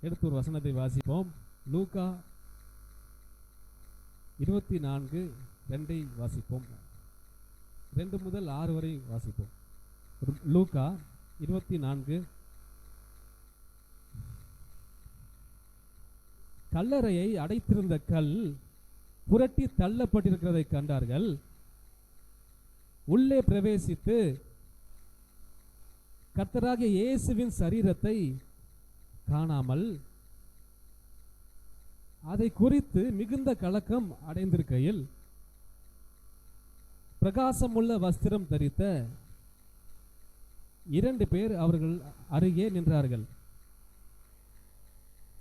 எடுத்து ஒரு வசனத்தை வாசிப்போம். லூக்கா 24:2 வாசிப்போம். 2 முதல் 6 வரை வாசிப்போம். லூக்கா 24. கல்லறையை அடைத்திருந்த கல் புரட்டி தள்ளப்பட்டிருக்கிறதை கண்டார்கள். உள்ளே பிரவேசித்து கர்த்தராகிய இயேசுவின் சரீரத்தை காணாமல் அதை குறித்து மிகுந்த கலக்கம் அடைந்திருக்கையில் பிரகாசமுள்ள வஸ்திரம் தரித்த 2 பேர் அவர்கள் அருகே நின்றார்கள்.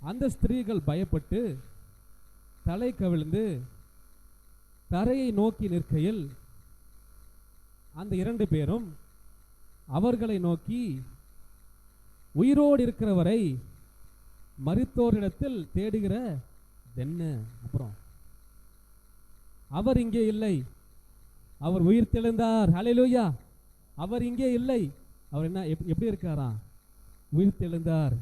அந்த ஸ்திரீகள் பயப்பட்டு தலை கவிழ்ந்து தரையை நோக்கி நிற்கையில் அந்த 2 பேரும் அவர்களை நோக்கி, உயிரோடு இருக்கிறவரை மரித்தோரிடத்தில் தேடுகிற என்ன? அப்புறம் அவர் இங்கே இல்லை, அவர் உயிர் தெழுந்தார். ஹல்லேலூயா. அவர் இங்கே இல்லை. அவர் என்ன எப்படி இருக்காராம்? உயிர் தெழுந்தார்.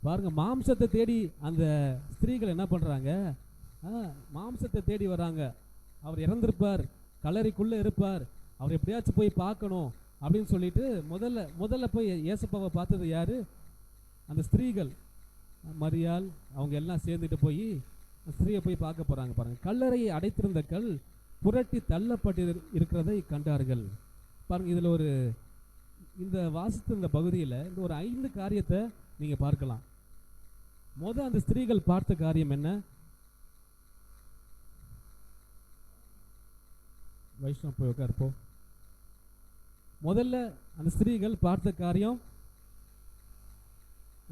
பாருங்க, மாம்சத்தை தேடி அந்த ஸ்திரீகள் என்ன பண்றாங்க? மாம்சத்தை தேடி வராங்க. அவர் இறந்திருப்பார், கல்லறைக்குள்ள இருப்பார், அவர் எப்படியாச்சும் போய் பார்க்கணும் அப்படின்னு சொல்லிட்டு முதல்ல போய் இயேசுப்பாவை பார்த்தது யாரு? அந்த ஸ்திரீகள். மரியாள் அவங்க எல்லாம் சேர்ந்துட்டு போய் ஸ்திரீயை போய் பார்க்க போறாங்க. பாருங்க, கல்லறையை அடைத்திருந்த கல் புரட்டி தள்ளப்பட்டு இருக்கிறதை கண்டார்கள். பாருங்க, இதுல ஒரு இந்த வாசித்த பகுதியில் இந்த ஒரு 5 காரியத்தை நீங்க பார்க்கலாம். அந்த ஸ்திரீகள் பார்த்த காரியம் என்ன? வைஷ்ணவ போய் உட்காருப்போ. முதல்ல அந்த ஸ்திரீகள் பார்த்த காரியம்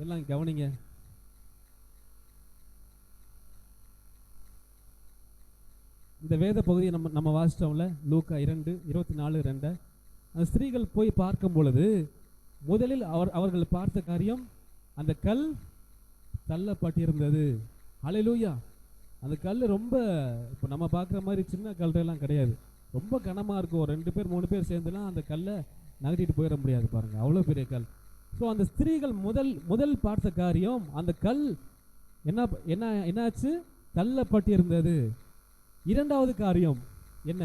எல்லாம் கவனிங்க. இந்த வேத பகுதியை நம்ம வாசிச்சோம்ல, லூக்கா 2:24-2. அந்த ஸ்திரீகள் போய் பார்க்கும் பொழுது முதலில் அவர்கள் பார்த்த காரியம், அந்த கல் தள்ளப்பட்டிருந்தது. ஹல்லேலூயா. அந்த கல் ரொம்ப இப்போ நம்ம பார்க்குற மாதிரி சின்ன கல்லெல்லாம் கிடையாது, ரொம்ப கனமாக இருக்கும். 2 பேர் 3 பேர் சேர்ந்துலாம் அந்த கல்லை நகட்டிட்டு போயிட முடியாது. பாருங்க, அவ்வளோ பெரிய கல். ஸோ அந்த ஸ்திரீகள் முதல் பார்த்த காரியம், அந்த கல் என்னாச்சு? தள்ளப்பட்டிருந்தது. 2வது காரியம் என்ன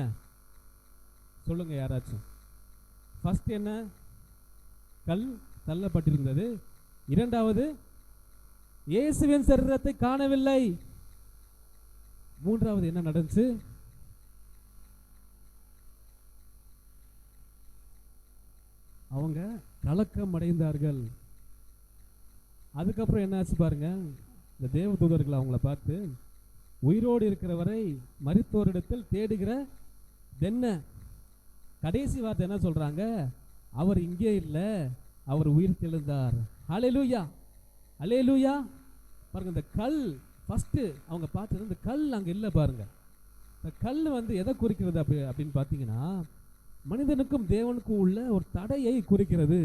சொல்லுங்க யாராச்சும்? ஃபர்ஸ்ட் என்ன? கல் தள்ளப்பட்டிருந்தது. 2வது இயேசுவின் சரீரத்தை காணவில்லை. 3வது என்ன நடந்துச்சு? அவங்க கலக்கம் அடைந்தார்கள். அதுக்கப்புறம் என்ன ஆச்சு பாருங்க, இந்த தேவதூதர்கள் அவங்கள பார்த்து, உயிரோடு இருக்கிறவரை மரித்தோரிடத்தில் தேடுகிற என்ன? கடைசி வார்த்தை என்ன சொல்றாங்க? அவர் இங்கே இல்லை, அவர் உயிர் தெழுந்தார். ஹல்லேலூயா, ஹல்லேலூயா. பாருங்க, இந்த கல் ஃபர்ஸ்ட் அவங்க பார்த்தது, இந்த கல் அங்கே இல்லை. பாருங்க, இந்த கல் எதை குறிக்கிறது அப்படின்னு பார்த்தீங்கன்னா, மனிதனுக்கும் தேவனுக்கும் உள்ள ஒரு தடையை குறிக்கிறது.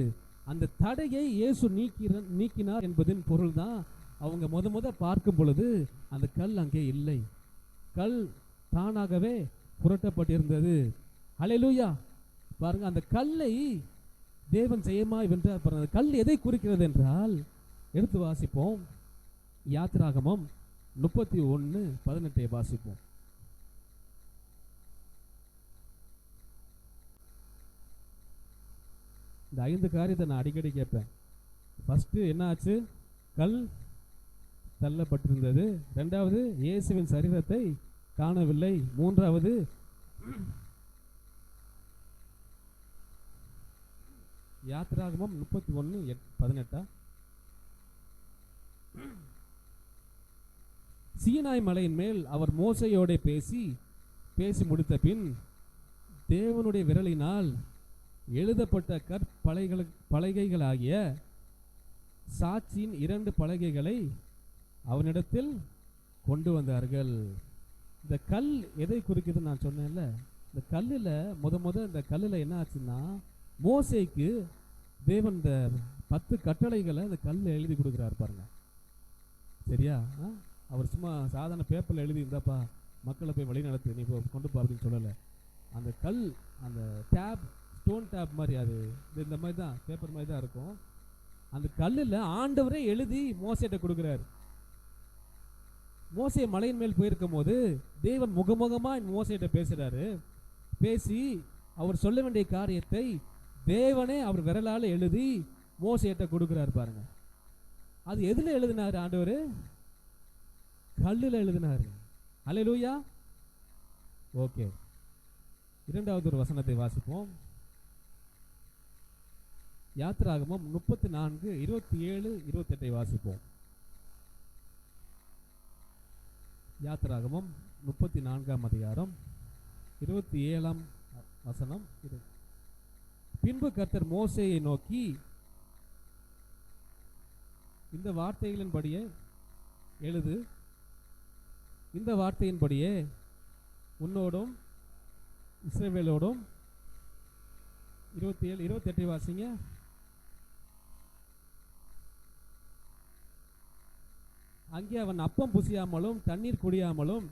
அந்த தடையை இயேசு நீக்கினார் என்பதின் பொருள் தான் அவங்க முத பார்க்கும் பொழுது அந்த கல் அங்கே இல்லை. கல் தானாகவே புரட்டப்பட்டிருந்தது. ஹல்லேலூயா. பாருங்க, அந்த கல்லை தேவன் ஜெயமாய் வென்றார். பாருங்க, அந்த கல் எதை குறிக்கிறது என்றால், எடுத்து வாசிப்போம். யாத்திராகமம் 31:18 வாசிப்போம். இந்த 5 காரியத்தை நான் அடிக்கடி கேட்பேன். ஃபர்ஸ்ட் என்ன ஆச்சு? கல் தள்ளப்பட்டிருந்தது. 2வது இயேசுவின் சரீரத்தை காணவில்லை. 3வது யாத்திராகமம் 31:18. சீனாய் மலையின் மேல் அவர் மோசையோட பேசி முடித்த பின் தேவனுடைய விரலினால் எழுதப்பட்ட கற்பலகைகளாகிய சாட்சியின் 2 பலகைகளை அவனிடத்தில் கொண்டு வந்தார்கள். இந்த கல் எதை குறிக்குதுன்னு நான் சொன்னேன்ல, இந்த கல்லில் இந்த கல்லில் என்ன ஆச்சுன்னா, மோசேக்கு தேவன் இந்த 10 கட்டளைகளை அந்த கல்லில் எழுதி கொடுக்குறாரு. பாருங்க, சரியா? அவர் சும்மா சாதாரண பேப்பரில் எழுதி இருந்தாப்பா மக்களை போய் வழி நடத்து, நீ கொண்டு போ அப்படின்னு சொல்லலை. அந்த கல், அந்த டேப், ஸ்டோன் டேப் மாதிரி, அது இந்த மாதிரி தான், பேப்பர் மாதிரி தான் இருக்கும். அந்த கல்லில் ஆண்டவரே எழுதி மோசேட்ட கொடுக்குறாரு. மோசே மலையின் மேல் போயிருக்கும் போது தேவன் முகமுகமாக மோசேட்ட பேசுறாரு. பேசி அவர் சொல்ல வேண்டிய காரியத்தை தேவனே அவர் விரலால் எழுதி மோசேட்ட கொடுக்குறாரு பாருங்க. அது எதுல எழுதினாரு ஆண்டவர்? கல்லில் எழுதினாரு. அல்லேலூயா. ஓகே, இரண்டாவது ஒரு வசனத்தை வாசிப்போம். யாத்திராகமம் 34:27-28 வாசிப்போம். யாத்திராகமம் 34ஆம் அதிகாரம் 27ஆம் வசனம். பின்பு கர்த்தர் மோசேயை நோக்கி, இந்த வார்த்தைகளின்படியே எழுது, இந்த வார்த்தையின்படியே உன்னோடும் இஸ்ரவேலோடும் 27-28 வாசிங்க. அங்கே அவன் அப்பம் புசியாமலும் தண்ணீர் குடியாமலும்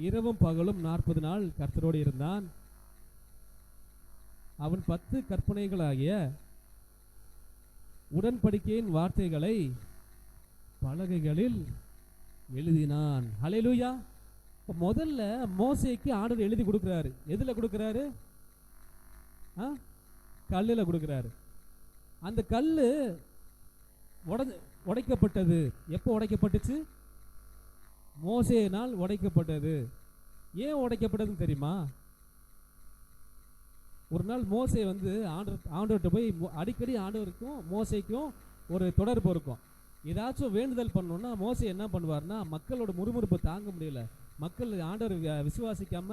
இரவும் பகலும் 40 நாள் கர்த்தரோடு இருந்தான். அவன் 10 கற்பனைகளாகிய உடன்படிக்கையின் வார்த்தைகளை பலகைகளில் எழுதினான். ஹல்லேலூயா. முதல்ல மோசேக்கு ஆண்டவர் எழுதி கொடுக்கிறாரு. எதுல கொடுக்கிறாரு? கல்லில் கொடுக்கிறாரு. அந்த கல்லு உடைக்கப்பட்டது. எப்போ உடைக்கப்பட்டுச்சு? மோசேயினால் உடைக்கப்பட்டது. ஏன் உடைக்கப்பட்டதுன்னு தெரியுமா? ஒரு நாள் மோசே வந்து ஆண்டவர்கிட்ட போய் அடிக்கடி ஆண்டவருக்கும் மோசேக்கும் ஒரு தொடர்பு இருக்கும். ஏதாச்சும் வேண்டுதல் பண்ணணும்னா மோசே என்ன பண்ணுவார்னா, மக்களோட முறுமுறுப்பை தாங்க முடியல, மக்கள் ஆண்டவர் விசுவாசிக்காம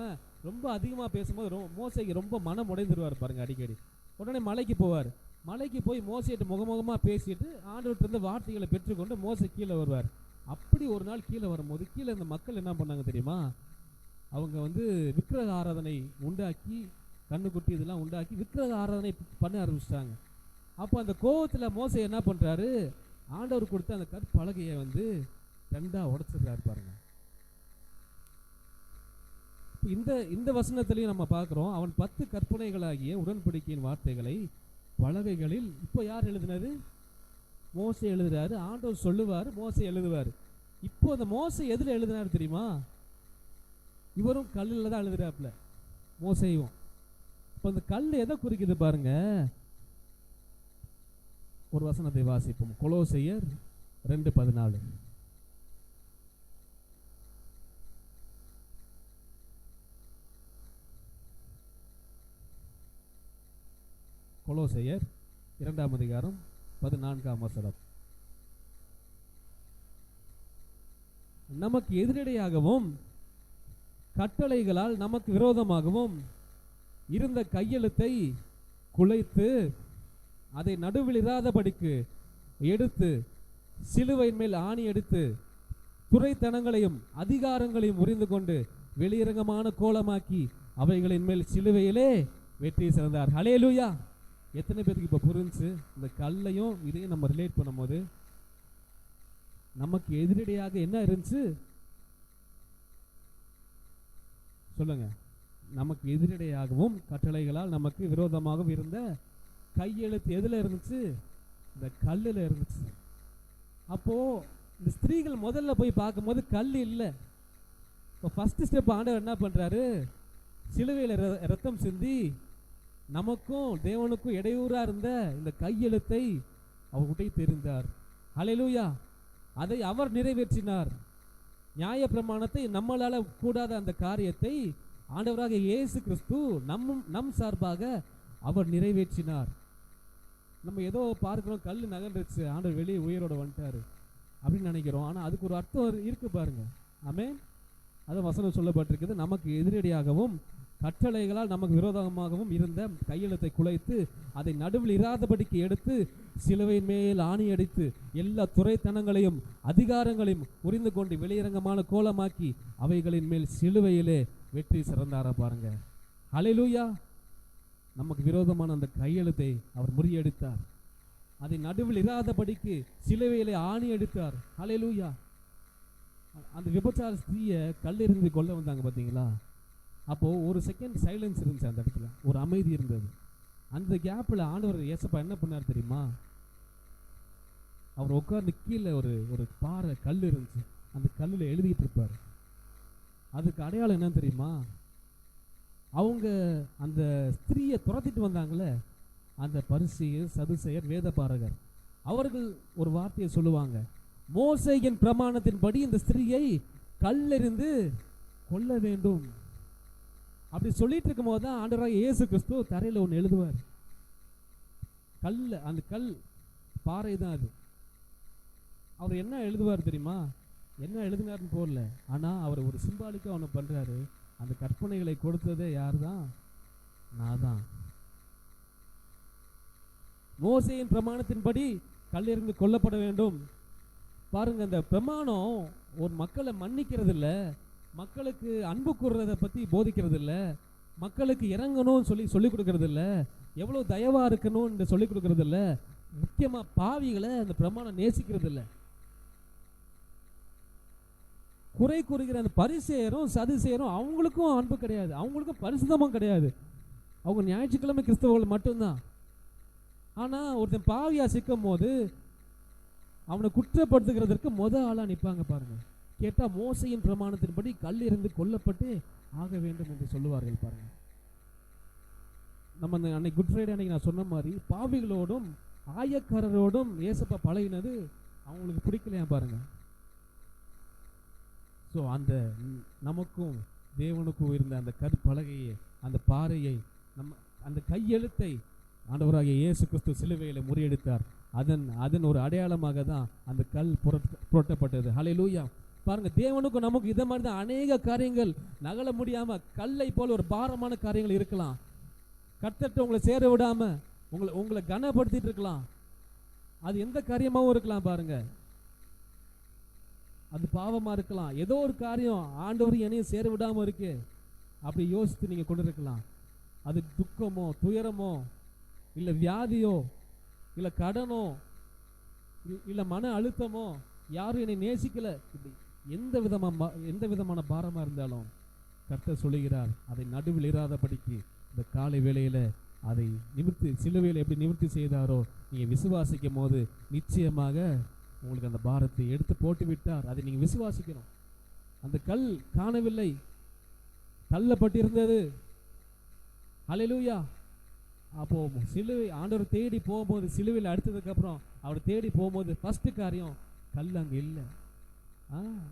ரொம்ப அதிகமாக பேசும்போது மோசேக்கு ரொம்ப மனம் உடைந்துருவார் பாருங்க. அடிக்கடி உடனே மலைக்கு போவார். மலைக்கு போய் மோசேட்டு முகமுகமாக பேசிட்டு ஆண்டவர்கிட்ட இருந்து வார்த்தைகளை பெற்றுக்கொண்டு மோசே கீழே வருவார். அப்படி ஒரு நாள் கீழே வரும்போது கீழே இந்த மக்கள் என்ன பண்ணாங்க தெரியுமா? அவங்க வந்து விக்கிரக ஆராதனை உண்டாக்கி, கண்ணுக்குட்டி இதெல்லாம் உண்டாக்கி விக்கிரக ஆராதனை பண்ண ஆரம்பிச்சிட்டாங்க. அப்போ அந்த கோவத்தில் மோசே என்ன பண்ணுறாரு? ஆண்டவர் கொடுத்த அந்த கற்பலகையை வந்து 2ஆ உடைச்சிடுறாரு பாருங்க. இந்த வசனத்திலையும் நம்ம பார்க்குறோம், அவன் 10 கற்பனைகளாகிய உடன்படிக்கையின் வார்த்தைகளை பலகைகளில். இப்போ யார் எழுதினது? மோசே எழுதுறாரு. ஆண்டவர் சொல்லுவார், மோசே எழுதுவார். இப்போ அந்த மோசே எதில் எழுதினாரு தெரியுமா? இவரும் கல்லில் தான் எழுதுறாப்புல, மோசேயும். இப்போ அந்த கல் எதை குறிக்குது பாருங்க. ஒரு வசனத்தை வாசிப்போம். கொலோசையர் 2:14. கொலோசையர் 2ஆம் அதிகாரம் 14ஆம் வசனம். நமக்கு எதிரடையாகவும் கட்டளைகளால் நமக்கு விரோதமாகவும் இருந்த கையெழுத்தை குலைத்து அதை நடுவில் இராதபடிக்கு எடுத்து சிலுவையின் மேல் ஆணி எடுத்து துரைத்தனங்களையும் அதிகாரங்களையும் முறிந்து கொண்டு வெளியரங்கமான கோலமாக்கி அவைகளின் மேல் சிலுவையிலே வெற்றி சிறந்தார். ஹல்லேலூயா. எத்தனை பேருக்கு இப்போ புரிஞ்சு? இந்த கல்லையும் இதையும் நம்ம ரிலேட் பண்ணும்போது நமக்கு எதிரடியாக என்ன இருந்துச்சு சொல்லுங்க? நமக்கு எதிரடையாகவும் கட்டளைகளால் நமக்கு விரோதமாகவும் இருந்த கையெழுத்து எதுல இருந்துச்சு? இந்த கல்லில் இருந்துச்சு. அப்போ இந்த ஸ்திரீகள் முதல்ல போய் பார்க்கும்போது கல் இல்லை. இப்போ ஃபர்ஸ்ட் ஸ்டெப் ஆண்டவர் என்ன பண்றாரு? சிலுவையில் ரத்தம் சிந்தி நமக்கும் தேவனுக்கும் இடையூறா இருந்த இந்த கையெழுத்தை அவர் உடைத்தெறிந்தார். ஹல்லேலூயா. அதை அவர் நிறைவேற்றினார். நியாய பிரமாணத்தை நம்மளால கூடாத அந்த காரியத்தை ஆண்டவராக இயேசு கிறிஸ்து நம் சார்பாக அவர் நிறைவேற்றினார். நம்ம ஏதோ பார்க்கிறோம், கல் நகர்ந்துச்சு, ஆண்டவர் வெளியே உயிரோட வந்துட்டாரு அப்படின்னு நினைக்கிறோம். ஆனால் அதுக்கு ஒரு அர்த்தம் இருக்கு பாருங்க. ஆமென். அது வசனம் சொல்லப்பட்டிருக்குது, நமக்கு எதிரடியாகவும் கட்டளைகளால் நமக்கு விரோதமாகவும் இருந்த கையெழுத்தை குலைத்து அதை நடுவில் இராதபடிக்கு எடுத்து சிலுவையின் மேல் ஆணி அடித்து எல்லா துரைத்தனங்களையும் அதிகாரங்களையும் புரிந்து கொண்டு வெளியரங்கமான கோலமாக்கி அவைகளின் மேல் சிலுவையிலே வெற்றி சிறந்தார பாருங்க. ஹல்லேலூயா. நமக்கு விரோதமான அந்த கையெழுத்தை அவர் முறியடித்தார். அதை நடுவில் இராதபடிக்கு சிலுவையிலே ஆணி அடித்தார். ஹல்லேலூயா. அந்த விபச்சார ஸ்திரீயை கல்லெறிந்து கொல்ல வந்தாங்க பார்த்தீங்களா? அப்போது ஒரு செகண்ட் சைலன்ஸ் இருந்துச்சு, அந்த இடத்துல ஒரு அமைதி இருந்தது. அந்த கேப்பில் ஆண்டவர் இயேசப்பா என்ன பண்ணார் தெரியுமா? அவர் உட்கார்ந்து கீழே ஒரு ஒரு பாறை கல் இருந்துச்சு, அந்த கல்லில் எழுதிட்டு இருப்பார். அதுக்கு அடையாளம் என்னன்னு தெரியுமா? அவங்க அந்த ஸ்திரீயை துரத்திட்டு வந்தாங்களே, அந்த பரிசேயர் சதுசேயர் வேத பாரகர், அவர்கள் ஒரு வார்த்தையை சொல்லுவாங்க, மோசேயின் பிரமாணத்தின்படி இந்த ஸ்திரீயை கல்லெறிந்து கொல்ல வேண்டும். அப்படி சொல்லிட்டு இருக்கும் போது தான் ஆண்டவராகிய இயேசு கிறிஸ்து தரையில் ஒன்று எழுதுவார். அந்த கல் பாறை தான் அது. அவர் என்ன எழுதுவார் தெரியுமா? என்ன எழுதினார்னு போடல, ஆனால் அவர் ஒரு சிம்பாலிக்காக ஒன்று பண்ணுறாரு. அந்த கற்பனைகளை கொடுத்ததே யார் தான்? நான் தான். மோசேயின் பிரமாணத்தின்படி கல்லெறிந்து கொல்லப்பட வேண்டும். பாருங்க, அந்த பிரமாணம் ஒரு மக்களை மன்னிக்கிறது இல்லை, மக்களுக்கு அன்பு கூறுறதை பற்றி போதிக்கிறது இல்லை, மக்களுக்கு இறங்கணும்னு சொல்லிக் கொடுக்கறது இல்லை, எவ்வளோ தயவாக இருக்கணும்னு சொல்லிக் கொடுக்கறது இல்லை, முக்கியமாக பாவிகளை அந்த பிரமாணம் நேசிக்கிறது இல்லை. குறை கூறுகிற அந்த பரிசேயரும் சதுசேயரும் அவங்களுக்கும் அன்பு கிடையாது, அவங்களுக்கும் பரிசுத்தமும் கிடையாது. அவங்க ஞாயிற்றுக்கிழமை கிறிஸ்தவர்கள் மட்டும்தான். ஆனால் ஒருத்தன் பாவியா சிக்கும் போது அவனை குற்றப்படுத்துகிறதற்கு ஆளாக நிற்பாங்க. பாருங்க, கேட்டால் மோசையின் பிரமாணத்தின்படி கல்லிருந்து கொல்லப்பட்டு ஆக வேண்டும் என்று சொல்லுவார்கள். பாருங்க, நம்ம அன்னைக்கு குட் ஃப்ரைடே அன்னைக்கு நான் சொன்ன மாதிரி பாவிகளோடும் ஆயக்காரரோடும் ஏசப்பா பழகினது அவங்களுக்கு பிடிக்கலையா பாருங்க. ஸோ அந்த நமக்கும் தேவனுக்கும் இருந்த அந்த கற்பலகையை, அந்த பாறையை, அந்த கையெழுத்தை ஆண்டவராகிய இயேசு கிறிஸ்து சிலுவையில் முறியடித்தார். அதன் ஒரு அடையாளமாக தான் அந்த கல் புரட்டப்பட்டது. ஹல்லேலூயா. பாருங்க, தேவனுக்கும் நமக்கு இதை மாதிரி தான் அநேக காரியங்கள் நகல முடியாம கல்லை போல ஒரு பாரமான காரியங்கள் இருக்கலாம். கர்த்தர்ட்ட உங்களை சேர விடாம உங்களை கனப்படுத்திட்டு இருக்கலாம். அது எந்த காரியமாகவும் இருக்கலாம். பாருங்க, அது பாவமா இருக்கலாம், ஏதோ ஒரு காரியம் ஆண்டவர் என்னையும் சேர விடாம இருக்கு, அப்படி யோசித்து நீங்க கொண்டு இருக்கலாம். அது துக்கமோ, துயரமோ, இல்ல வியாதியோ, இல்ல கடனோ, இல்ல மன அழுத்தமோ, யாரும் என்னை நேசிக்கல, எந்த விதமான பாரமா இருந்தாலும் கர்த்தர் சொல்லுகிறார், அதை நடுவில் இராதபடிக்கு இந்த காலை வேளையில அதை நிவர்த்தி, சிலுவையில் எப்படி நிவர்த்தி செய்தாரோ நீங்க விசுவாசிக்கும் போது நிச்சயமாக உங்களுக்கு அந்த பாரத்தை எடுத்து போட்டு விட்டார். அதை நீங்க விசுவாசிக்கணும். அந்த கல் காணவில்லை, தள்ளப்பட்டிருந்தது. ஹல்லேலூயா. அப்போ சிலுவை ஆண்டவர் தேடி போகும்போது, சிலுவையில் அடுத்ததுக்கு அப்புறம் அவர் தேடி போகும்போது ஃபர்ஸ்ட் காரியம் கல் அங்கே இல்லை.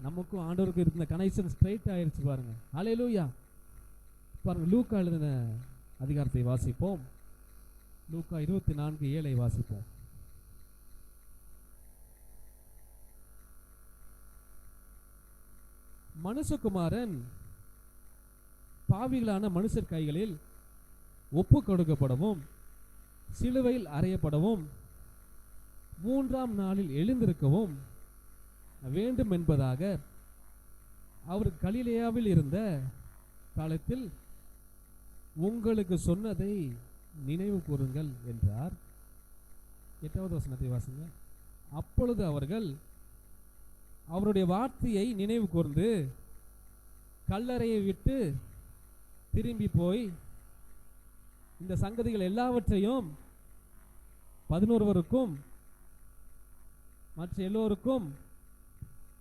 நமக்கும் ஆண்டவருக்கும் இருந்த கனெக்ஷன் ஸ்ட்ரைட் ஆயிடுச்சு. பாருங்க, ஹல்லேலூயா. பாருங்க, லூக்கா எழுதின அதிகாரத்தை வாசிப்போம். லூக்கா 24:7 வாசிப்போம். மனுஷகுமாரன் பாவிகளான மனுஷர் கைகளில் ஒப்பு கொடுக்கப்படவும் சிலுவையில் அறையப்படவும் 3ஆம் நாளில் எழுந்திருக்கவும் வேண்டும் என்பதாக அவர் கலிலேயாவில் இருந்த காலத்தில் உங்களுக்கு சொன்னதை நினைவு கூறுங்கள் என்றார். 8வது வசனத்தை வாசிங்க. அப்பொழுது அவர்கள் அவருடைய வார்த்தையை நினைவு கூர்ந்து கல்லறையை விட்டு திரும்பி போய் இந்த சங்கதிகள் எல்லாவற்றையும் 11 மற்ற எல்லோருக்கும்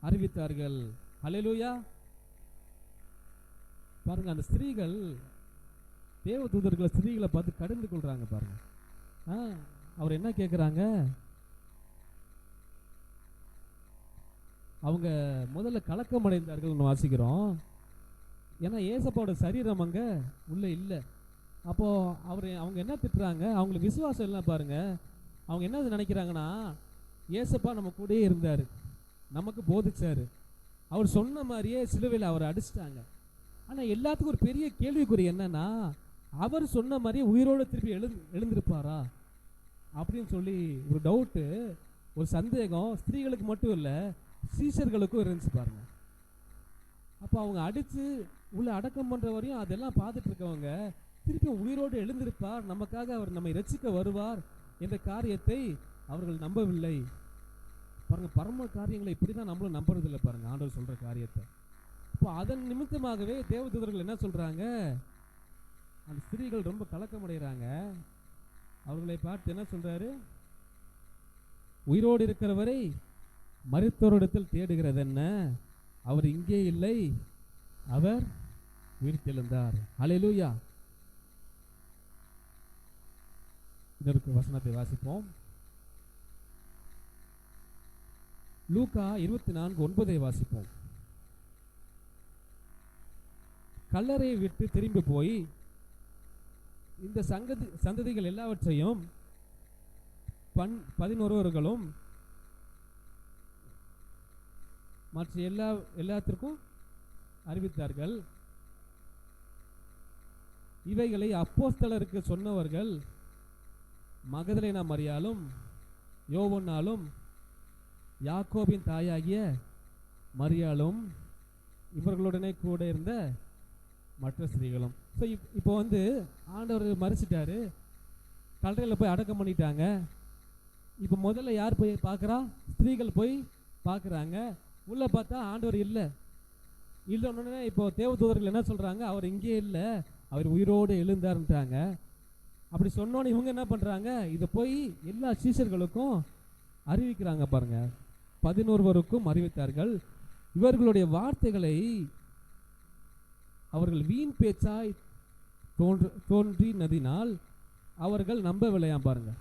அறிவித்தார்கள். ஹல்லேலூயா. பாருங்க, அந்த ஸ்திரீகள் தேவதூதர்கள் ஸ்திரீகளை பார்த்து கடந்து கொள்றாங்க. பாருங்க, அவர் என்ன கேட்குறாங்க? அவங்க முதல்ல கலக்கம் அடைந்தார்கள் வாசிக்கிறோம். ஏன்னா ஏசப்பாவோட சரீரம் அங்கே உள்ள இல்லை. அப்போ அவங்க என்ன திட்டுறாங்க? அவங்களுக்கு விசுவாசம் இல்லை. பாருங்க, அவங்க என்ன நினைக்கிறாங்கன்னா, ஏசப்பா நம்ம கூடயே இருந்தார், நமக்கு போதிச்சாரு, அவர் சொன்ன மாதிரியே சிலுவையில் அவரை அடிச்சிட்டாங்க. ஆனால் எல்லாத்துக்கும் ஒரு பெரிய கேள்விக்குறி என்னன்னா, அவர் சொன்ன மாதிரியே உயிரோடு திருப்பி எழுந்திருப்பாரா அப்படின்னு சொல்லி ஒரு டவுட்டு, ஒரு சந்தேகம் ஸ்திரீகளுக்கு மட்டும் இல்லை, சீஷர்களுக்கும் இருந்துச்சு. பாருங்க, அப்போ அவங்க அடித்து உள்ள அடக்கம் பண்ணுற வரையும் அதெல்லாம் பார்த்துட்டு இருக்கவங்க திருப்பி உயிரோடு எழுந்திருப்பார், நமக்காக அவர் நம்மை ரட்சிக்க வருவார் என்ற காரியத்தை அவர்கள் நம்பவில்லை. பாருங்க, பரம காரியங்களை இப்படி தான் நம்மளும் நம்புறதில்லை. பாருங்க, ஆண்டவர் சொல்ற காரியத்தை. இப்போ அதன் நிமித்தமாகவே தேவதூதர்கள் என்ன சொல்றாங்க? அந்த ஸ்திரீகள் ரொம்ப கலக்கம் அடைகிறாங்க. அவர்களை பார்த்து என்ன சொல்றாரு? உயிரோடு இருக்கிறவரை மரித்தோரிடத்தில் தேடுகிறது என்ன? அவர் இங்கே இல்லை, அவர் உயிர்த்தெழுந்தார். ஹல்லேலூயா. இதற்கு வசனத்தை வாசிப்போம். லூக்கா 24:9 வாசிப்போம். கல்லறையை விட்டு திரும்பி போய் இந்த சந்ததிகள் எல்லாவற்றையும் 11 மற்ற எல்லாத்திற்கும் அறிவித்தார்கள். இவைகளை அப்போஸ்தலருக்கு சொன்னவர்கள் மகதலேனா மரியாளும் யோவன்னாலும் யாக்கோபின் தாயாகிய மரியாளும் இவர்களுடனே கூட இருந்த மற்ற ஸ்திரீகளும். ஸோ இப்போ ஆண்டவர் மறிச்சிட்டாரு, கல்லறையில் போய் அடக்கம் பண்ணிட்டாங்க. இப்போ முதல்ல யார் போய் பார்க்குறா? ஸ்திரீகள் போய் பார்க்குறாங்க. உள்ளே பார்த்தா ஆண்டவர் இல்லைன்னு இப்போ தேவதூதர்கள் என்ன சொல்கிறாங்க? அவர் இங்கே இல்லை, அவர் உயிரோடு எழுந்தாருன்றாங்க. அப்படி சொன்னோன்னு இவங்க என்ன பண்ணுறாங்க? இதை போய் எல்லா சீஷர்களுக்கும் அறிவிக்கிறாங்க. பாருங்க, 11 அறிவித்தார்கள். இவர்களுடைய வார்த்தைகளை அவர்கள் வீண் பேச்சாய் தோன்றினதினால் அவர்கள் நம்பவில்லையாம். பாருங்க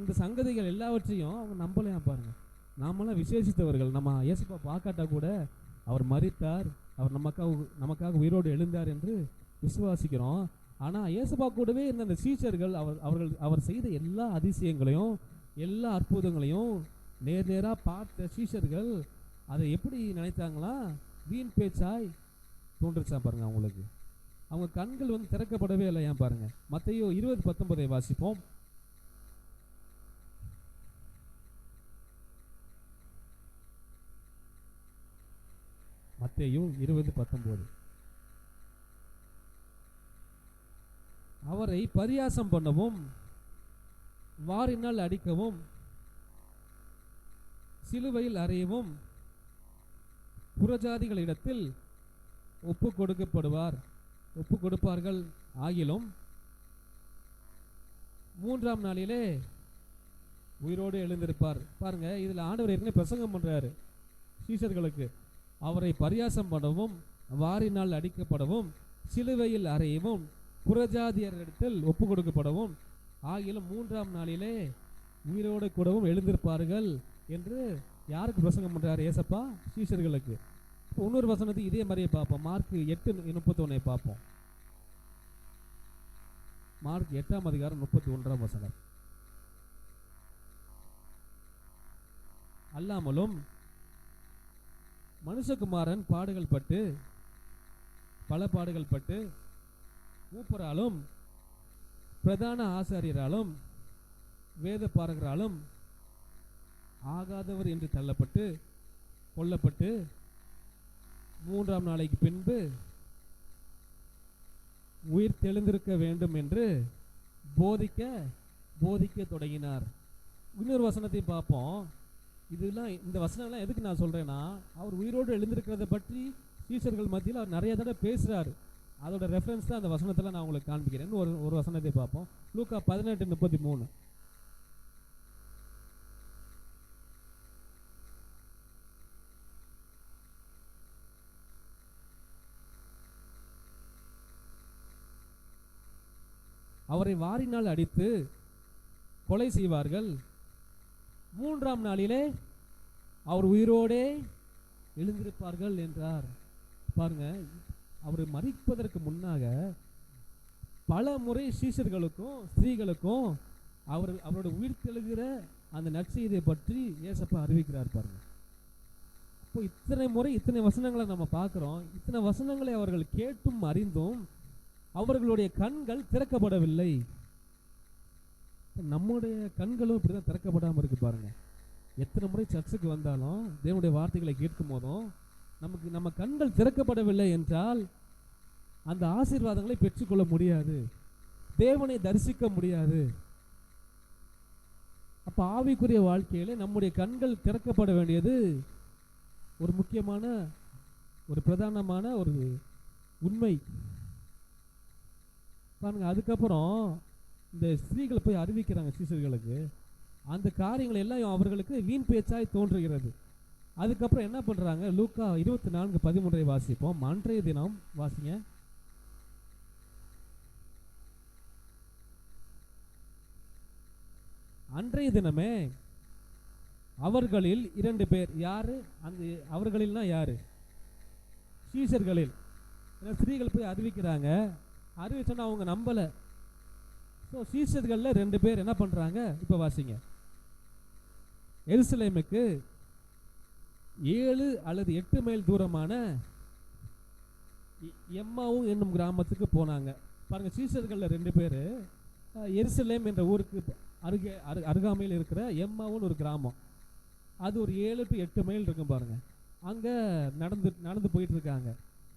இந்த சங்கதிகள் எல்லாவற்றையும் அவங்க நம்பலையாம். பாருங்க, நாமெல்லாம் விசேஷித்தவர்கள். நம்ம இயேசுப்பா பார்க்காட்டா கூட அவர் மரித்தார், அவர் நமக்காக உயிரோடு எழுந்தார் என்று விசுவாசிக்கிறோம். ஆனால் இயேசுப்பா கூடவே இருந்த அந்த சீஷர்கள் அவர் செய்த எல்லா அதிசயங்களையும் எல்லா அற்புதங்களையும் நேராக பார்த்த சீஷர்கள் அதை எப்படி நினைத்தாங்களா? வீண் பேச்சாய் தோன்றுச்சா. பாருங்க, அவங்களுக்கு அவங்க கண்கள் திறக்கப்படவே இல்லையா. பாருங்க, மத்தேயு 20:19 வாசிப்போம். மத்தேயு 20:19. அவரை பரியாசம் பண்ணவும் வாரினால் அடிக்கவும் சிலுவையில் அறையவும் புறஜாதிகளிடத்தில் ஒப்பு கொடுப்பார்கள். ஆகிலும் 3ஆம் நாளிலே உயிரோடு எழுந்திருப்பார். பாருங்க, இதில் ஆண்டவர் ஏற்கனவே பிரசங்கம் பண்றாரு சீஷர்களுக்கு. அவரை பரியாசம் பண்ணவும் வாரினால் அடிக்கப்படவும் சிலுவையில் அறையவும் புறஜாதியரிடத்தில் ஒப்பு கொடுக்கப்படவும் ஆகிலும் 3ஆம் நாளிலே உயிரோடு கூடவும் எழுந்திருப்பார்கள் என்று யாருக்கு பிரசங்கம் பண்றாரு? ஏசப்பா சீஷர்களுக்கு. இன்னொரு வசனத்துக்கு இதே மாதிரியே பார்ப்போம். மார்க் 8:31 பார்ப்போம். மார்க் 8ஆம் அதிகாரம் 31ஆம் வசனம். அல்லாமலும் மனுஷகுமாரன் பல பாடுகள் பட்டு மூப்பராலும் பிரதான ஆசாரியராலும் வேத பாரகராலும் ஆகாதவர் என்று தள்ளப்பட்டு கொல்லப்பட்டு 3ஆம் நாளைக்கு பின்பு உயிர் தெளிந்திருக்க வேண்டும் என்று போதிக்க தொடங்கினார். இன்னொரு வசனத்தை பார்ப்போம். இந்த வசனம்லாம் எதுக்கு நான் சொல்றேன்னா, அவர் உயிரோடு எழுந்திருக்கிறத பற்றி சீஷர்கள் மத்தியில் அவர் நிறைய தடவை பேசுறாரு. அதோட ரெஃபரன்ஸ் தான் அந்த வசனத்தில் நான் உங்களுக்கு காண்பிக்கிறேன். ஒரு வசனத்தை பார்ப்போம். லூக்கா 18:33. அவரை வாரினால் அடித்து கொலை செய்வார்கள், 3ஆம் நாளிலே அவர் உயிரோடே எழுந்திருப்பார்கள் என்றார். பாருங்க, அவர் மரிப்பதற்கு முன்னாக பல முறை சீஷர்களுக்கும் ஸ்திரீகளுக்கும் அவரோட உயிர் தெழுகிற அந்த நற்செய்தியை பற்றி ஏசப்பா அறிவிக்கிறார். பாருங்க, இப்போ இத்தனை முறை இத்தனை வசனங்களை நம்ம பார்க்கிறோம். இத்தனை வசனங்களை அவர்கள் கேட்டும் அறிந்தும் அவர்களுடைய கண்கள் திறக்கப்படவில்லை. நம்முடைய கண்களும் இப்படிதான் திறக்கப்படாமல் இருக்கு. பாருங்க, எத்தனை முறை சர்ச்சுக்கு வந்தாலும் தேவனுடைய வார்த்தைகளை கேட்கும் போதும் நம்ம கண்கள் திறக்கப்படவில்லை என்றால் அந்த ஆசீர்வாதங்களை பெற்றுக்கொள்ள முடியாது, தேவனை தரிசிக்க முடியாது. அப்ப ஆவிக்குரிய வாழ்க்கையில நம்முடைய கண்கள் திறக்கப்பட வேண்டியது ஒரு முக்கியமான ஒரு பிரதானமான ஒரு உண்மை. பாருங்க, அதுக்கப்புறம் இந்த ஸ்திரீகள் போய் அறிவிக்கிறாங்க சீஷர்களுக்கு. அந்த காரியங்கள் எல்லாம் அவர்களுக்கு வீண் பேச்சாய் தோன்றுகிறது. அதுக்கப்புறம் என்ன பண்றாங்க? லூக்கா 24:13 வாசிப்போம். அன்றைய தினம் வாசிங்க. அன்றைய தினமே அவர்களில் 2 பேர். யாரு அந்த அவர்களில்னா யாரு? சீஷர்களில். ஸ்திரீகள் போய் அறிவிக்கிறாங்க. அறிவிச்சோன்னா அவங்க நம்பல. ஸோ சீஷர்கள்ல 2 பேர் என்ன பண்றாங்க? இப்ப வாசிங்க. எருசலேமுக்கு 7 அல்லது 8 மைல் தூரமான எம்மாவு என்னும் கிராமத்துக்கு போனாங்க. பாருங்க, சீஷர்கள்ல 2 பேர் எருசலேம் என்ற ஊருக்கு அருகாமையில் இருக்கிற எம்மாவுன்னு ஒரு கிராமம். அது ஒரு 7 to 8 மைல் இருக்கும் பாருங்க. அங்க நடந்து போயிட்டு இருக்காங்க.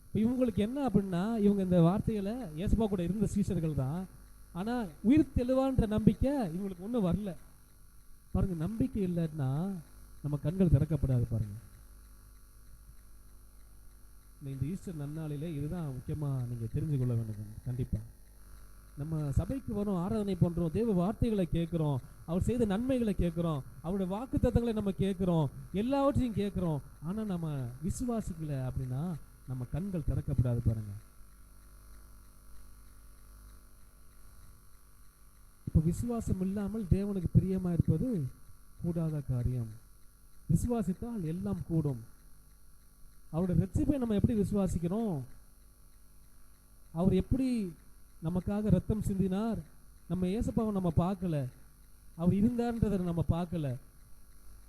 இப்போ இவங்களுக்கு என்ன அப்படின்னா, இவங்க இந்த வார்த்தைகளை இயேசுவா கூட இருந்த சீஷர்கள் தான். ஆனா உயிர் தெளிவான்ற நம்பிக்கை இவங்களுக்கு ஒன்றும் வரல. பாருங்க, நம்பிக்கை இல்லைன்னா நம்ம கண்கள் திறக்கப்படாது. பாருங்க, இந்த ஈஸ்டர் நன்னாளிலே இதுதான் முக்கியமா நீங்க தெரிஞ்சு கொள்ள வேண்டும். கண்டிப்பா நம்ம சபைக்கு வரும், ஆராதனை பண்றோம், தேவ வார்த்தைகளை கேட்கிறோம், அவர் செய்த நன்மைகளை கேட்கிறோம், அவருடைய வாக்கு தத்தங்களை நம்ம கேட்கிறோம், எல்லாவற்றையும் கேட்கிறோம். ஆனா நம்ம விசுவாசிக்கல அப்படின்னா நம்ம கண்கள் திறக்கப்படாது. பாருங்க, இப்ப விசுவாசம் இல்லாமல் தேவனுக்கு பிரியமா இருப்பது கூடாத காரியம். விசுவாசித்தால் எல்லாம் கூடும். அவருடைய ரட்சிப்பை நம்ம எப்படி விசுவாசிக்கிறோம்? அவர் எப்படி நமக்காக ரத்தம் சிந்தினார்? நம்ம இயேசுப்பாவை நம்ம பார்க்கல. அவர் இருந்தார்ன்றதை நம்ம பார்க்கல.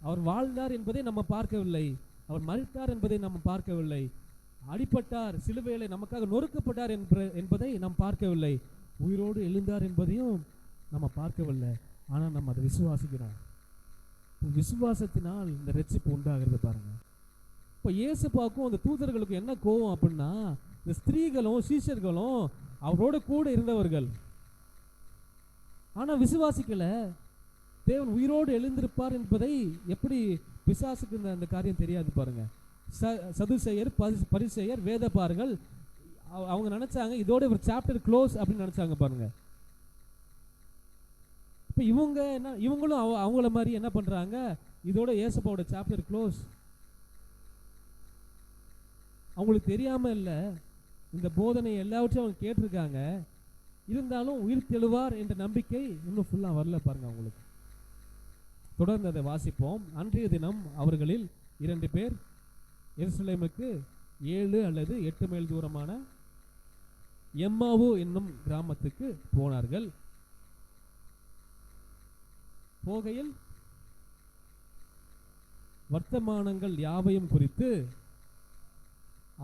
அவர் வாழ்ந்தார் என்பதை நம்ம பார்க்கவில்லை. அவர் மரித்தார் என்பதை நம்ம பார்க்கவில்லை. அடிபட்டார், சிலுவையிலே நமக்காக நொறுக்கப்பட்டார் என்பதை நாம் பார்க்கவில்லை. உயிரோடு எழுந்தார் என்பதையும் நம்ம பார்க்கவில்லை. ஆனால் நம்ம அதை விசுவாசிக்கிறோம். விசுவாசத்தினால் இந்த ரட்சிப்பு உண்டாகிறது. பாருங்க, இப்போ இயேசுப்பாவுக்கும் அந்த தூதர்களுக்கும் என்ன கோவம் அப்படின்னா, இந்த ஸ்திரீகளும் சீஷர்களும் அவரோட கூட இருந்தவர்கள், ஆனா விசுவாசிக்கல. தேவன் உயிரோடு எழுந்திருப்பார் என்பதை எப்படி பிசாசுக்கு அந்த காரியம் தெரியாது. பாருங்க, சதுசேயர், பரிசேயர், வேதபாரகர்கள் அவங்க நினைச்சாங்க இதோட ஒரு சாப்டர் க்ளோஸ் அப்படின்னு நினைச்சாங்க. பாருங்க, இப்போ இவங்களும் அவங்கள மாதிரி என்ன பண்றாங்க? இதோட இயேசுப்பாவோட சாப்டர் க்ளோஸ். அவங்களுக்கு தெரியாம இல்லை, இந்த போதனை எல்லாவற்றையும் அவங்க கேட்டிருக்காங்க. இருந்தாலும் உயிர் தெழுவார் என்ற நம்பிக்கை இன்னும் ஃபுல்லா வரல. பாருங்க, அவங்களுக்கு. தொடர்ந்து அதை வாசிப்போம். அன்றைய தினம் அவர்களில் 2 பேர் எருசலேமுக்கு 7 அல்லது 8 மைல் தூரமான எம்மாவு என்னும் கிராமத்துக்கு போனார்கள். போகையில் வர்த்தமானங்கள் யாவையும் குறித்து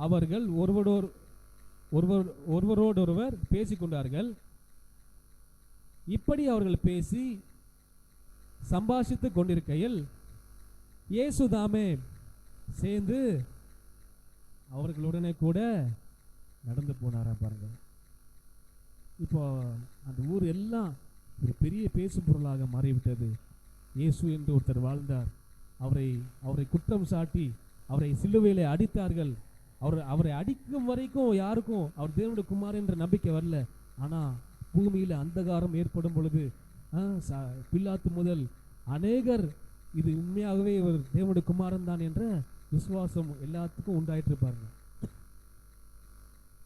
அவர்கள் ஒருவரோடொருவர் பேசிக்கொண்டார்கள். இப்படி அவர்கள் பேசி சம்பாஷித்துக் கொண்டிருக்கையில் இயேசுதாமே சேர்ந்து அவர்களுடனே கூட நடந்து போனாரா. பாருங்க, இப்போ அந்த ஊர் எல்லாம் ஒரு பெரிய பேசும் பொருளாக மாறிவிட்டது. இயேசு என்று ஒருத்தர் வாழ்ந்தார். அவரை குற்றம் சாட்டி அவரை சிலுவையிலே அடித்தார்கள். அவரை அடிக்கும் வரைக்கும் யாருக்கும் அவர் தேவனுடைய குமாரன் என்ற நம்பிக்கை வரல. ஆனா பூமியில அந்தகாரம் ஏற்படும் பொழுது பிலாத்து முதல் அநேகர் இது உண்மையாகவே இவர் தேவனுடைய குமாரன் தான் என்ற விசுவாசம் எல்லாத்துக்கும் உண்டாயிட்டு பாருங்க.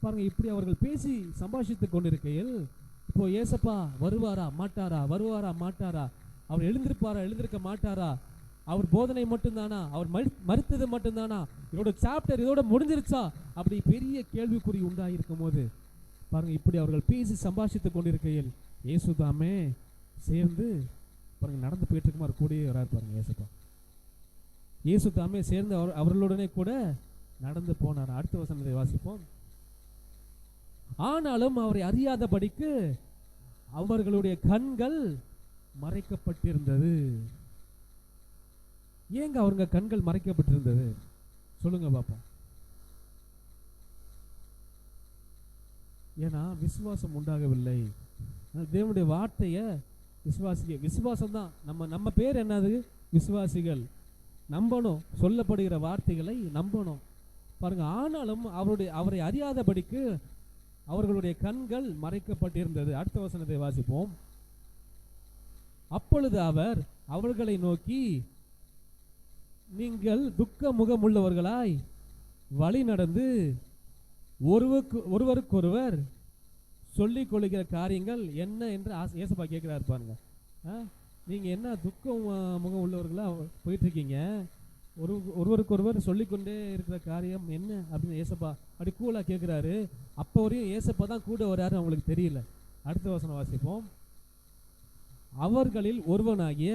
பாருங்க, இப்படி அவர்கள் பேசி சம்பாஷித்துக் கொண்டிருக்கையில் இப்போ ஏசப்பா வருவாரா மாட்டாரா, வருவாரா மாட்டாரா, அவர் எழுந்திருப்பாரா எழுந்திருக்க மாட்டாரா, அவர் போதனை மட்டும்தானா, அவர் மறுத்தது மட்டும்தானா, இதோட சாப்டர் இதோட முடிஞ்சிருச்சா, அப்படி பெரிய கேள்விக்குறி உண்டாயிருக்கும் போது பாருங்க, இப்படி அவர்கள் பேசி சம்பாஷித்துக் கொண்டிருக்கையில் இயேசுதாமே சேர்ந்து பாருங்க நடந்து போயிட்டு இருக்குமாறு கூடயே வராரு. பாருங்க, ஏசப்பா இயேசுதாமே சேர்ந்து அவர்களுடனே கூட நடந்து போனார். அடுத்த வசனத்தை வாசிப்போம். ஆனாலும் அவரை அறியாதபடிக்கு அவர்களுடைய கண்கள் மறைக்கப்பட்டிருந்தது. ஏங்க அவங்க கண்கள் மறைக்கப்பட்டிருந்தது சொல்லுங்க பாப்போம். ஏன்னா விசுவாசம் உண்டாகவில்லை. தேவனுடைய வார்த்தையை விசுவாசம் தான். நம்ம பேர் என்னது? விசுவாசிகள். நம்பணும், சொல்லப்படுகிற வார்த்தைகளை நம்பணும். பாருங்க, ஆனாலும் அவரை அறியாதபடிக்கு அவர்களுடைய கண்கள் மறைக்கப்பட்டிருந்தது. அடுத்த வசனத்தை வாசிப்போம். அப்பொழுது அவர் அவர்களை நோக்கி, நீங்கள் துக்க முகமுள்ளவர்களாய் வழி நடந்து ஒருவருக்கொருவர் சொல்லிக் கொள்கிற காரியங்கள் என்ன என்று ஏசப்பா கேட்கிறாரு பாருங்க. நீங்க என்ன துக்கம் முகம் உள்ளவர்களா போயிட்டு இருக்கீங்க, ஒருவருக்கொருவர் சொல்லிக்கொண்டே இருக்கிற காரியம் என்ன அப்படின்னு ஏசப்பா அப்படி கூலா கேட்கிறாரு. அப்போ வரையும் ஏசப்பா தான் கூட வராரு, அவங்களுக்கு தெரியல. அடுத்த வசனம் வாசிப்போம். அவர்களில் ஒருவனாகிய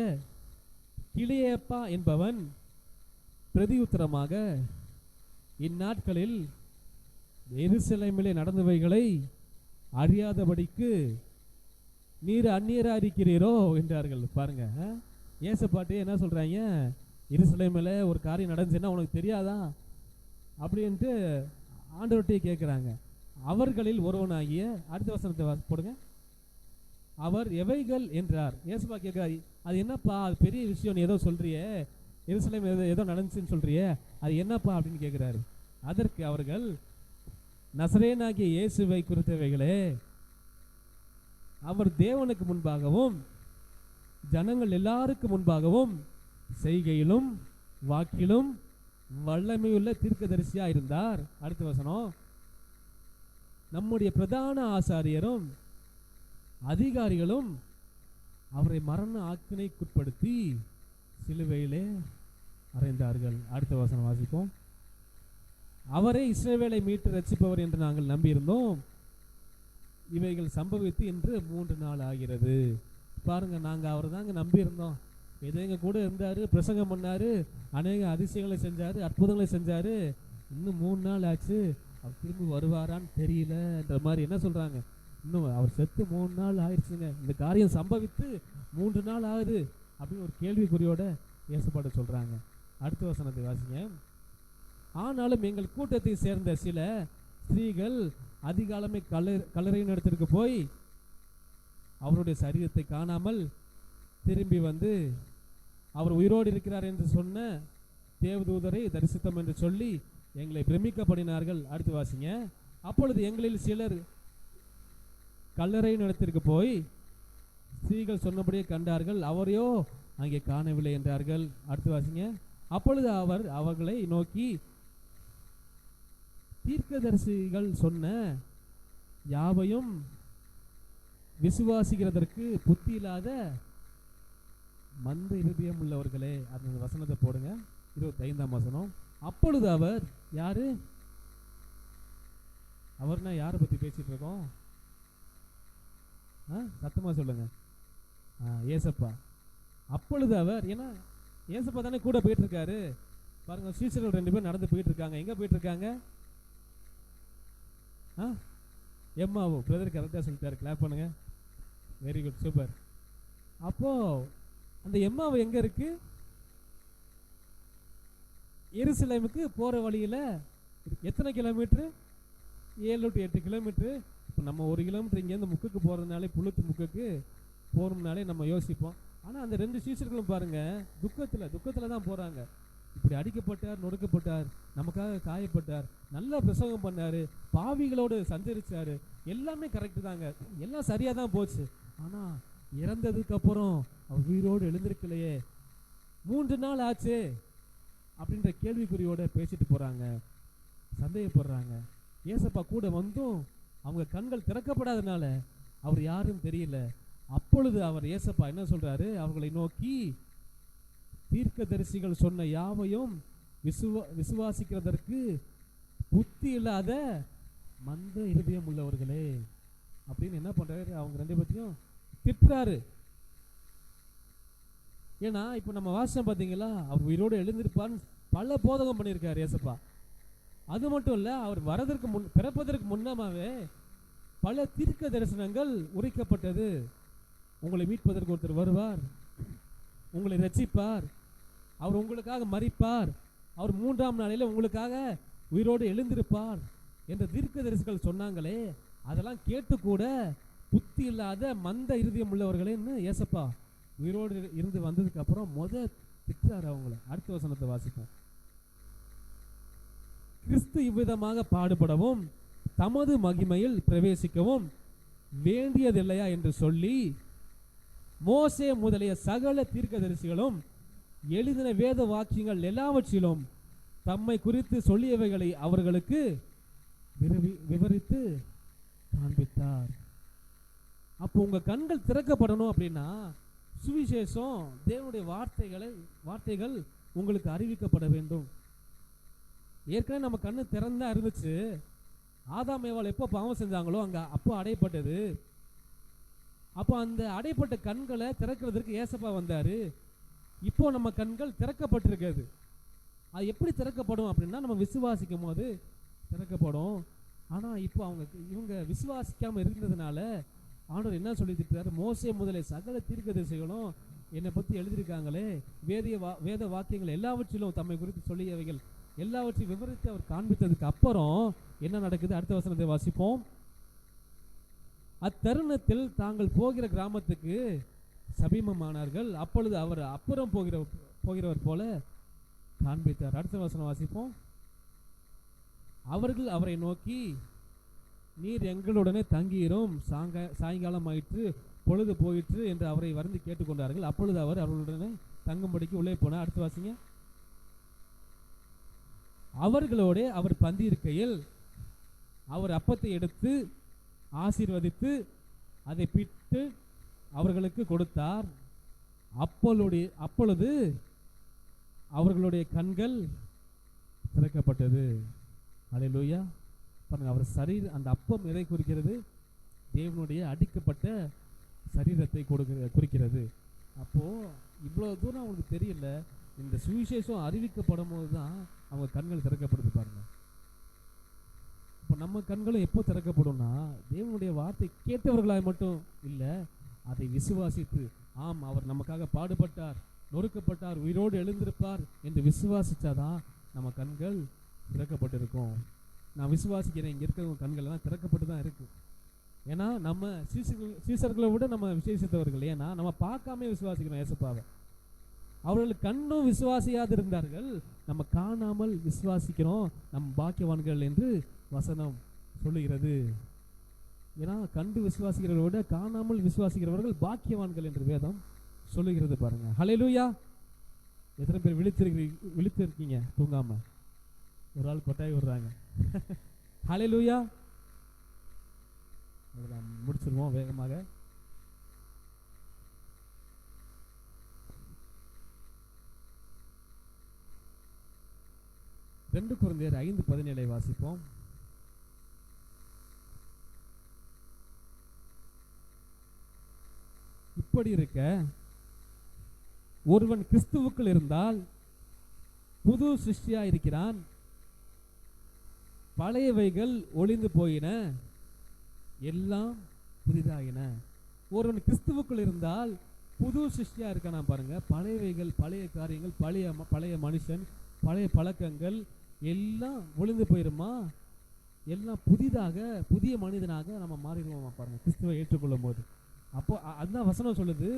கிளியப்பா என்பவன் பிரதியுத்தரமாக, இந்நாட்களில் எருசலேமிலே நடந்தவைகளை அறியாதபடிக்கு நீர் அந்நியரா இருக்கிறீரோ என்றார்கள். பாருங்க, ஏசப்பாட்டே என்ன சொல்றாங்க, எருசலேமில் ஒரு காரியம் நடந்துச்சுன்னா உனக்கு தெரியாதா அப்படின்ட்டு ஆண்டவர்கிட்டயே கேட்குறாங்க. அவர்களில் ஒருவனாகிய, அடுத்த வசனத்தை போடுங்க, அவர் எவைகள் என்றார். ஏசப்பா கேட்கிறாரு, அது என்னப்பா, அது பெரிய விஷயம், நீ ஏதோ சொல்றியே, எருசலேம் ஏதோ நடந்துச்சுன்னு சொல்றியே, அது என்னப்பா அப்படின்னு கேட்கிறாரு. அதற்கு அவர்கள், நசரேயனாகிய இயேசுவை குறித்தவைகளே, அவர் தேவனுக்கு முன்பாகவும் ஜனங்கள் எல்லாருக்கும் முன்பாகவும் செய்கையிலும் வாக்கிலும் வல்லமையுள்ள தீர்க்கதரிசியா இருந்தார். அடுத்த வசனம், நம்முடைய பிரதான ஆசாரியரும் அதிகாரிகளும் அவரை மரண ஆக்கினைக்குட்படுத்தி சிலுவையிலே அறைந்தார்கள். அடுத்த வசனம் வாசிப்போம். அவரை இஸ்ரவேலை மீட்டு ரட்சிப்பவர் என்று நாங்கள் நம்பியிருந்தோம், இவைகள் சம்பவித்து இன்று 3 நாள் ஆகிறது. பாருங்க, நாங்கள் அவரை தாங்க நம்பியிருந்தோம், ஏதோ எங்க கூட இருந்தாரு, பிரசங்கம் பண்ணாரு, அநேக அதிசயங்களை செஞ்சாரு, அற்புதங்களை செஞ்சாரு, இன்னும் 3 நாள் ஆச்சு, அவர் திரும்பி வருவாரான்னு தெரியலன்ற மாதிரி என்ன சொல்றாங்க, இன்னும் அவர் செத்து 3 நாள் ஆயிடுச்சுங்க, இந்த காரியம் சம்பவித்து 3 நாள் ஆகுது அப்படின்னு ஒரு கேள்விக்குறியோட ஏசப்பாட்ட சொல்றாங்க. அடுத்த வசனத்தை வாசிங்க. ஆனாலும் எங்கள் கூட்டத்தை சேர்ந்த சில ஸ்திரீகள் அதிகாலமே கல்லறையின் இடத்திற்கு போய் அவருடைய சரீரத்தை காணாமல் திரும்பி வந்து அவர் உயிரோடு இருக்கிறார் என்று சொன்ன தேவதூதரை தரிசித்தோம் என்று சொல்லி எங்களை பிரமிக்கப்படினார்கள். அடுத்து வாசிங்க. அப்பொழுது எங்களில் சிலர் கல்லறையின் இடத்திற்கு போய் ஸ்திரீகள் சொன்னபடியே கண்டார்கள், அவரையோ அங்கே காணவில்லை என்றார்கள். அடுத்து வாசிங்க. அப்பொழுது அவர் அவர்களை நோக்கி, தீர்க்கதரிசிகள் சொன்ன யாவையும் விசுவாசிக்கிறதற்கு புத்தி இல்லாத மந்த இருதயம் உள்ளவர்களே. அந்த வசனத்தை போடுங்க, 25ஆம் வசனம். அப்பொழுது அவர், யாரு அவர்னா யாரை பத்தி பேசிட்டு இருக்கோம், சத்தமா சொல்லுங்க, ஏசப்பா. அப்பொழுது அவர், ஏன்னா ஏசப்பா தானே கூட போயிட்டு இருக்காரு. பாருங்க, சீசர்கள் 2 பேர் நடந்து போயிட்டு இருக்காங்க. எங்க போயிட்டு இருக்காங்க? எம்மாவோ. பிரதர் கரெக்டாக சொல்லிட்டாரு, கிளாப் பண்ணுங்க. Very good, super. அப்போ அந்த எம்மாவோ எங்க இருக்கு? எருசலேமுக்கு போற வழியில எத்தனை கிலோமீட்டர்? 7 to 8 kilometre. இப்போ நம்ம 1 கிலோமீட்டர் இங்கேருந்து முக்குக்கு போறதுனாலே, புழுத்து முக்குக்கு போறோம்னாலே நம்ம யோசிப்போம். ஆனா அந்த 2 சீசர்களும் பாருங்க, துக்கத்துல தான் போறாங்க. இப்படி அடிக்கப்பட்டார், நொடுக்கப்பட்டார், நமக்காக காயப்பட்டார், நல்லா பிரசங்கம் பண்ணாரு, பாவிகளோடு சஞ்சரிச்சாரு, எல்லாமே கரெக்டு தாங்க, எல்லாம் சரியா தான் போச்சு. ஆனா இறந்ததுக்கு அப்புறம் அவர் உயிரோடு எழுந்திருக்கலையே, 3 நாள் ஆச்சு அப்படின்ற கேள்விக்குறியோட பேசிட்டு போறாங்க, சந்தேகப்படுறாங்க. ஏசப்பா கூட வந்தும் அவங்க கண்கள் திறக்கப்படாதனால அவர் யாரும் தெரியல. அப்பொழுது அவர் ஏசப்பா என்ன சொல்றாரு, அவர்களை நோக்கி, தீர்க்கதரிசிகள் சொன்ன யாவையும் விசுவாசிக்கிறதற்கு புத்தி இல்லாத மந்த இருதயம் உள்ளவர்களே அப்படின்னு என்ன பண்றாரு, அவங்க 2 பேத்தையும் திட்டுறாரு. ஏன்னா இப்ப நம்ம வாசம் பாத்தீங்களா, அவர் உயிரோடு எழுந்திருப்பான்னு பல போதகம் பண்ணியிருக்காரு ஏசப்பா. அது மட்டும் இல்ல, அவர் பிறப்பதற்கு முன்னமாவே பல தீர்க்க தரிசனங்கள் உரைக்கப்பட்டது. உங்களை மீட்பதற்கு ஒருத்தர் வருவார், உங்களை ரட்சிப்பார், அவர் உங்களுக்காக மரிப்பார், அவர் 3ஆம் நாளில உங்களுக்காக உயிரோடு எழுந்திருப்பார் என்ற தீர்க்கதரிசிகள் சொன்னாங்களே, அதெல்லாம் கேட்டு கூட புத்தி இல்லாத மந்த இருதயம் உள்ளவர்களேன்னு ஏசப்பா உயிரோடு இருந்து வந்ததுக்கு அப்புறம் திட்டார் அவங்கள. அடுத்த வசனத்தை வாசிப்போம். கிறிஸ்து இவ்விதமாக பாடுபடவும் தமது மகிமையில் பிரவேசிக்கவும் வேண்டியதில்லையா என்று சொல்லி மோசே முதலிய சகல தீர்க்கதரிசிகளும் எழுதின வேத வாக்கியங்கள் எல்லாவற்றிலும் தம்மை குறித்து சொல்லியவைகளை அவர்களுக்கு விவரித்து காண்பித்தார். அப்போ உங்க கண்கள் திறக்கப்படணும் அப்படின்னா சுவிசேஷம், தேவனுடைய வார்த்தைகள் உங்களுக்கு அறிவிக்கப்பட வேண்டும். ஏற்கனவே நம்ம கண்ணு திறந்தா இருந்துச்சு. ஆதாம் ஏவாள் எப்போ பாவம் செஞ்சாங்களோ அங்க அப்போ அடைப்பட்டது. அப்போ அந்த அடைப்பட்ட கண்களை திறக்கிறதுக்கு ஏசப்பா வந்தாரு. இப்போ நம்ம கண்கள் திறக்கப்பட்டிருக்கிறது. அது எப்படி திறக்கப்படும் அப்படின்னா நம்ம விசுவாசிக்கும் போது திறக்கப்படும். ஆனா இப்போ இவங்க விசுவாசிக்காம இருந்ததுனால ஆண்டவர் என்ன சொல்லிட்டு, மோசே முதலே சகல தீர்க்கதரிசிகளும் என்னை பத்தி எழுதியிருக்காங்களே, வேத வாக்கியங்கள் எல்லாவற்றிலும் தம்மை குறித்து சொல்லியவைகள் எல்லாவற்றையும் விவரித்து அவர் காண்பித்ததுக்கு அப்புறம் என்ன நடக்குது? அடுத்த வசனத்தை வாசிப்போம். அத்தருணத்தில் தாங்கள் போகிற கிராமத்துக்கு சபீமமானார்கள். அப்பொழுது அவர் அப்புறம் போகிறவர் போல காண்பித்தார். அடுத்த வசனம் வாசிப்போம். அவர்கள் அவரை நோக்கி, நீர் எங்களுடனே தங்கியிரும், சாயங்காலம் ஆயிற்று, பொழுது போயிற்று என்று அவரை வருந்தி கேட்டுக்கொண்டார்கள். அப்பொழுது அவர் அவர்களுடனே தங்கும்படிக்கு உள்ளே போனார். அடுத்து வாசிங்க. அவர்களோட அவர் பந்தியிருக்கையில் அவர் அப்பத்தை எடுத்து ஆசீர்வதித்து அதை பிட்டு அவர்களுக்கு கொடுத்தார். அப்பொழுது அவர்களுடைய கண்கள் திறக்கப்பட்டது. அல்லேலூயா. பாருங்க, அவர் சரீரம், அந்த அப்பம் எதை குறிக்கிறது? தேவனுடைய அடிக்கப்பட்ட சரீரத்தை குறிக்கிறது. அப்போ இவ்வளவு தூரம் அவங்களுக்கு தெரியல. இந்த சுவிசேஷம் அறிவிக்கப்படும் போது தான் அவங்க கண்கள் திறக்கப்படுது. பாருங்க, இப்போ நம்ம கண்களும் எப்போ திறக்கப்படும்னா தேவனுடைய வார்த்தை கேட்டவர்களாய் மட்டும் இல்லை, அதை விசுவாசித்து, ஆம் அவர் நமக்காக பாடுபட்டார், நொறுக்கப்பட்டார், உயிரோடு எழுந்திருப்பார் என்று விசுவாசிச்சாதான் நம்ம கண்கள் திறக்கப்பட்டிருக்கும். நான் விசுவாசிக்கிறேன், இங்கே இருக்கிறவங்க கண்கள் எல்லாம் திறக்கப்பட்டு தான் இருக்கு. ஏன்னா நம்ம சீசர்களை விட நம்ம விசேஷித்தவர்கள். ஏன்னா நம்ம பார்க்காம விசுவாசிக்கிறோம் ஏசப்பாவை. அவர்கள் கண்ணும் விசுவாசியாது இருந்தார்கள், நம்ம காணாமல் விசுவாசிக்கிறோம், நம் பாக்கியவான்கள் என்று வசனம் சொல்லுகிறது. ஏன்னா கண்டு விசுவாசிக்கிறவர்களை விட காணாமல் விசுவாசிக்கிறவர்கள் பாக்கியவான்கள் என்று வேதம் சொல்லுகிறது. பாருங்க, ஹல்லேலூயா. எத்தனை பேர் விழித்திருக்கீங்க தூங்காம? ஒரு ஆள் கொட்டாய் விடுறாங்க. ஹல்லேலூயா. முடிச்சிருவோம் வேகமாக. ரெண்டு கொரிந்தியர் 5:17 வாசிப்போம். இப்படி இருக்க ஒருவன் கிறிஸ்துவுக்குள் இருந்தால் புது சிருஷ்டியா இருக்கிறான், பழையவைகள் ஒளிந்து போயின, எல்லாம் புதிதாகின. ஒருவன் கிறிஸ்துவுக்குள் இருந்தால் புது சிருஷ்டியா இருக்கானா பாருங்க. பழையவைகள், பழைய காரியங்கள், பழைய மனுஷன், பழைய பழக்கங்கள் எல்லாம் ஒளிந்து போயிருமா, எல்லாம் புதிதாக, புதிய மனிதனாக நம்ம மாறிடுவோமா பாருங்க கிறிஸ்துவை ஏற்றுக்கொள்ளும் போது. அப்போ அதுதான் வசனம் சொல்லுது,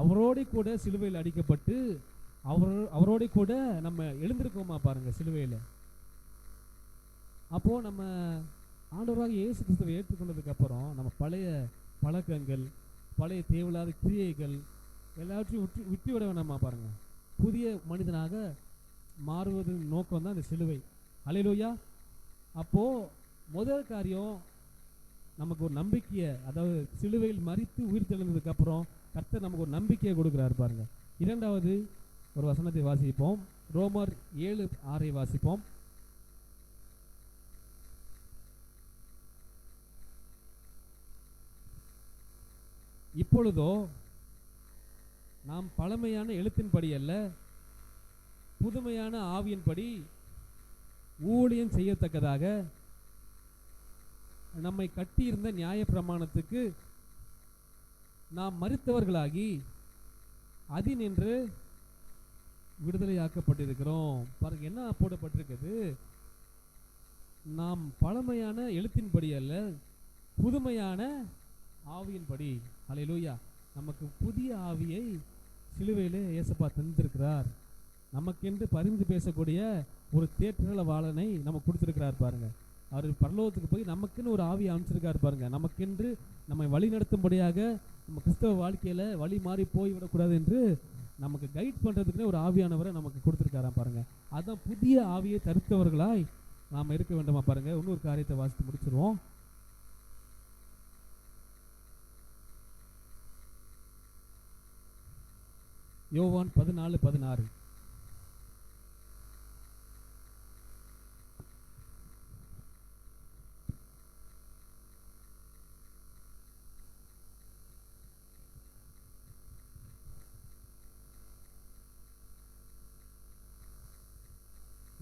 அவரோட கூட சிலுவையில் அடிக்கப்பட்டு அவரோட கூட நம்ம எழுந்திருக்கோமா பாருங்க சிலுவையில். அப்போ நம்ம ஆண்டவராக இயேசு கிறிஸ்துவை ஏற்றுக்கொண்டதுக்கு அப்புறம் நம்ம பழைய பழக்கங்கள், பழைய தேவையில்லாத கிரியைகள் எல்லாவற்றையும் விட்டு விட வேணாமா பாருங்க. புதிய மனிதனாக மாறுவது நோக்கம் தான் இந்த சிலுவை. அல்லேலூயா. அப்போ முதல் காரியம் நமக்கு ஒரு நம்பிக்கையை, அதாவது சிலுவையில் மரித்து உயிர் தெழுந்ததுக்கு அப்புறம் கர்த்தர் நமக்கு ஒரு நம்பிக்கையை கொடுக்கிறார் பாருங்க. இரண்டாவது ஒரு வசனத்தை வாசிப்போம். ரோமர் 7:6 வாசிப்போம். இப்பொழுதோ நாம் பழமையான எழுத்தின்படி அல்ல, புதுமையான ஆவியின்படி ஊழியம் செய்யத்தக்கதாக நம்மை கட்டியிருந்த நியாய பிரமாணத்துக்கு நாம் மரித்தவர்களாகி அதினின்று விடுதலையாக்கப்பட்டிருக்கிறோம். பாருங்க என்ன போடப்பட்டிருக்குது, நாம் பழமையான எழுத்தின்படி அல்ல, புதுமையான ஆவியின்படி. அல்லேலூயா. நமக்கு புதிய ஆவியை சிலுவையிலே இயேசுப்பா தந்திருக்கிறார். நமக்கென்று பரிந்து பேசக்கூடிய ஒரு தேற்றல வாளனை நமக்கு கொடுத்திருக்கிறார் பாருங்க. அவர் பரலோகத்துக்கு போய் நமக்குன்னு ஒரு ஆவியை அமைச்சிருக்காரு பாருங்க. நமக்கென்று நம்மை வழி நடத்தும்படியாக, நம்ம கிறிஸ்தவ வாழ்க்கையில வழி மாறி போய் விடக்கூடாது என்று நமக்கு கைட் பண்றதுக்குன்னே ஒரு ஆவியானவரை நமக்கு கொடுத்துருக்காராம் பாருங்க. அதான் புதிய ஆவியை தருத்தவர்களாய் நாம் இருக்க வேண்டுமா பாருங்க. இன்னொரு காரியத்தை வாசித்து முடிச்சிருவோம். யோவான் 14:16.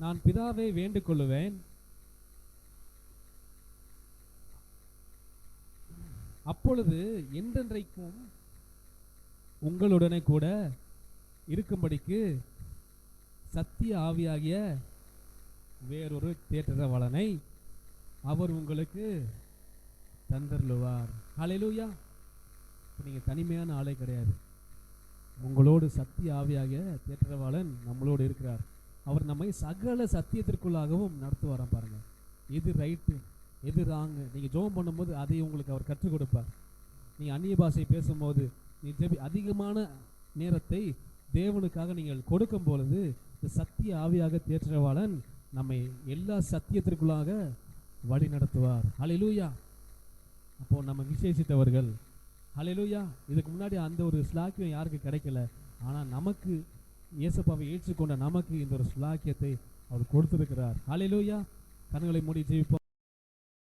நான் பிதாவை வேண்டிக் கொள்ளுவேன், அப்பொழுது என்றென்றைக்கும் உங்களுடனே கூட இருக்கும்படிக்கு சத்திய ஆவியாகிய வேறொரு தேற்றரவாளனை அவர் உங்களுக்கு தந்தருளுவார். ஹல்லேலூயா. நீங்க தனிமையான ஆளே கிடையாது. உங்களோடு சத்திய ஆவியாகிய தேற்றரவாளன் நம்மளோடு இருக்கிறார். அவர் நம்மை சகல சத்தியத்திற்குள்ளாகவும் நடத்துவாராம் பாருங்க. எது ரைட்டு, எது ராங்கு, நீங்க ஜெபம் பண்ணும்போது அதை உங்களுக்கு அவர் கற்றுக் கொடுப்பார். நீங்க அந்நிய பாஷை பேசும்போது, நீ அதிகமான நேரத்தை தேவனுக்காக நீங்கள் கொடுக்கும் பொழுது இந்த சத்திய ஆவியாக தேற்றரவாளன் நம்மை எல்லா சத்தியத்திற்குள்ளாக வழி நடத்துவார். ஹல்லேலூயா. அப்போ நம்ம விசேஷித்தவர்கள். ஹல்லேலூயா. இதுக்கு முன்னாடி அந்த ஒரு ஸ்லாக்கியம் யாருக்கு கிடைக்கல. ஆனா நமக்கு இயேசுவை ஏற்றுக்கொண்ட நமக்கு இந்த ஒரு ஸ்லாக்கியத்தை அவர் கொடுத்திருக்கிறார். ஹல்லேலூயா. கண்களை மூடி ஜெபிப்போம்.